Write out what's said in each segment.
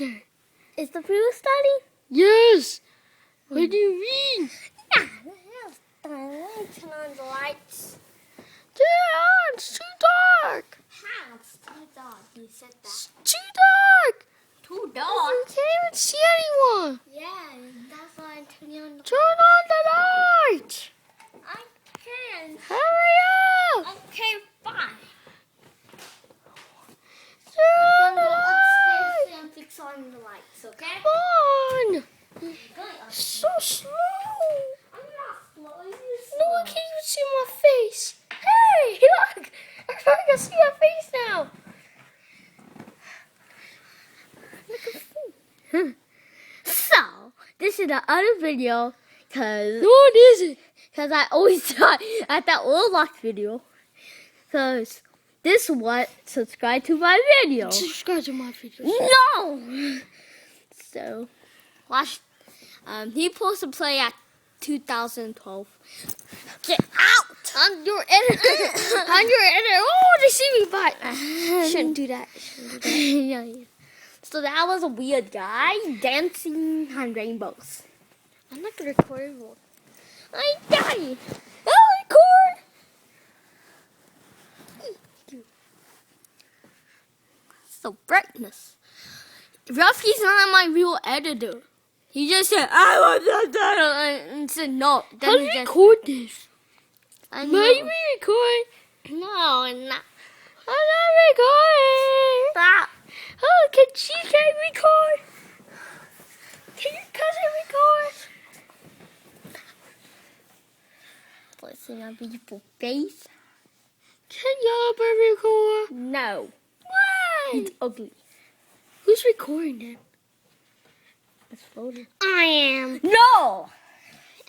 there? Is the video starting? Yes. What do you mean? Yeah, it's starting. Let me turn on the lights. Yeah, it's too dark. How? It's too dark. You said that. It's too dark. Too You dark? can't even see anyone. Yeah, that's why I'm turning on the Turn on the light. I can. Hurry up. Okay, fine. Turn on Then the go light. upstairs and fix on the lights, okay? Come on. Going upstairs. So slow. I'm not slow. You No, I can't even see my face. Hey, look. I can see my face now. So, this is the other video, cause No, it isn't. I always thought I thought old lock video, cause this what subscribe to my video. Subscribe to my videos. No. So, watch. He supposed to play at 2012. Get out! I'm your editor. I'm your editor. Oh, they see me, but shouldn't do that. Yeah. So that was a weird guy dancing on rainbows. I'm not gonna record anymore. I died. I'll record. So brightness. Ruffy's not my real editor. He just said, I want that, and said no. Then How do he you just, record this? I Maybe know. record. No, I'm not. I'm not recording. Stop. Oh, can she record? Can your cousin record? Placing a beautiful face. Can Yabba record? No. Why? He's ugly. Who's recording then? It's floating. I am. No.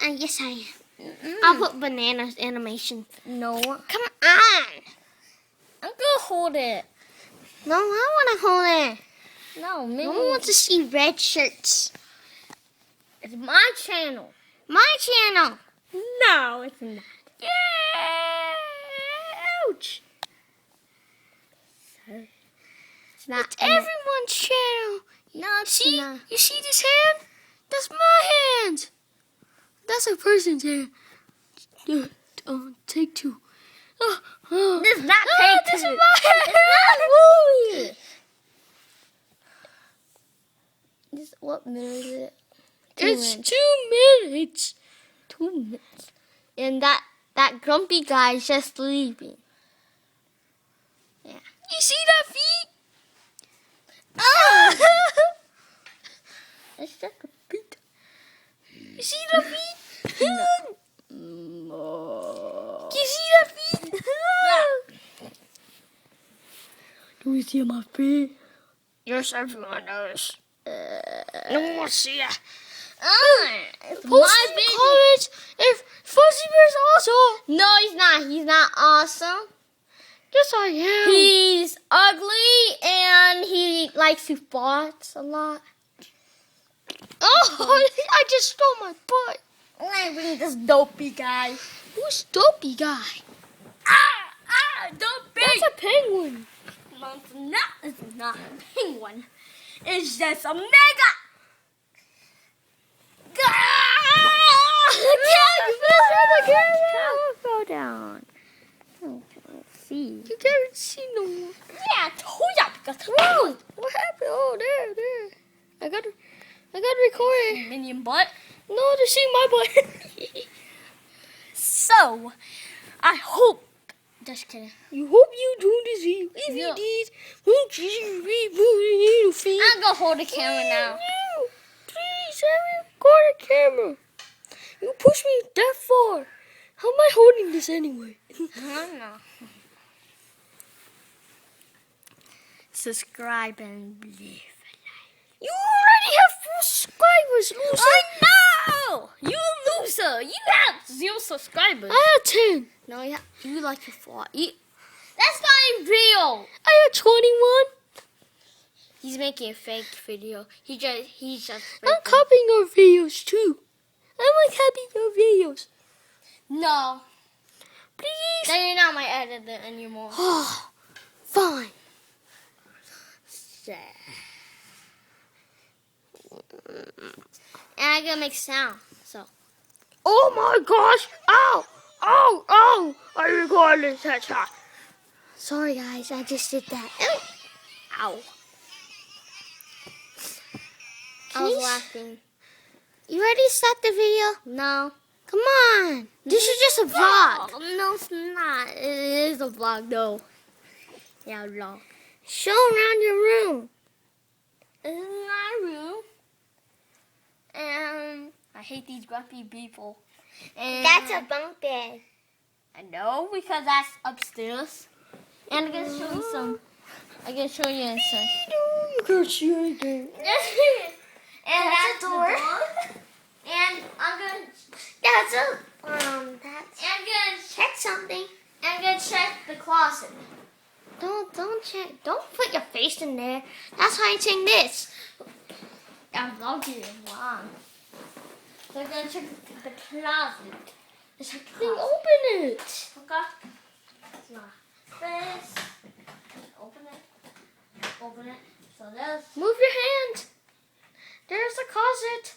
Yes, I am. I'll put bananas animation. No. Come on. I'm gonna hold it. No, I want to hold it. No, maybe. No one wants to see red shirts. It's my channel. My channel. No, it's not. Ouch. It's not. It's everyone's channel. No, it's See? not. You see this hand? That's my hand. That's a person's hand. Take two. This is not take This is two. my hand. It's not movie. This, what minute is it? It's 2 minutes. 2 minutes. 2 minutes. And that grumpy guy is just sleeping. Yeah. You see that feet? Oh! It's just a beat. You see the feet? No. You see the feet? Do you see my feet? Yes, everyone knows. No one wants to see that. It's Post my in the baby. comments if Fuzzy Bear's awesome. No, he's not. He's not awesome. Yes, I am. He's ugly and he likes to fart a lot. Oh, I just stole my butt. I bring this dopey guy. Who's Dopey Guy? Dopey. That's a penguin. No, it's not a penguin. It's just a mega. Go down. See. You can't see no more. Yeah, I told ya because Whoa, what happened? Oh, there. I got to record it. minion butt. No, to see my butt. So, I hope. Just kidding. You hope you do this video. If Yeah. you did, won't you be feet? I'm gonna hold the camera now. Please, let me record the camera. You pushed me that far. How am I holding this anyway? I don't know. Subscribe and believe. You already have 4 subscribers, loser. I know! You loser! You have 0 subscribers. I have 10. No, you like to fart. That's not even real. I have 21. He's making a fake video. He's just. I'm copying your videos too. I'm like copying your videos. No, Please. then you're not my editor anymore. Oh, fine. gonna make sound. So. Oh my gosh! Ow! Ow! Ow! I recorded this headshot. Sorry guys, I just did that. Ow. I Can was you laughing. You ready to start the video? No. Come on! This is just a vlog. Oh, no, it's not. It is a vlog, though. Yeah, vlog. Show around your room. This is my room. And I hate these grumpy people. And That's a bunk bed. I know, because that's upstairs. And I'm going to show you some. I'm going to show you some. You can't see anything. And That's that's a the door. And I'm going to... That's a that's. I'm going to Check something. I'm going to check the closet. Don't check. Don't put your face in there. That's hiding this. I'm vlogging it wrong. So I'm going to check the closet. Let's check the Then closet. open it. Okay. It's not this. Open it. Open it. So this. Move your hand. There's the closet.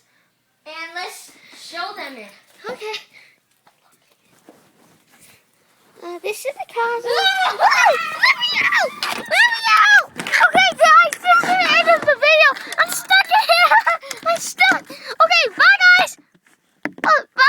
And let's show them it. Okay. This is the closet. No!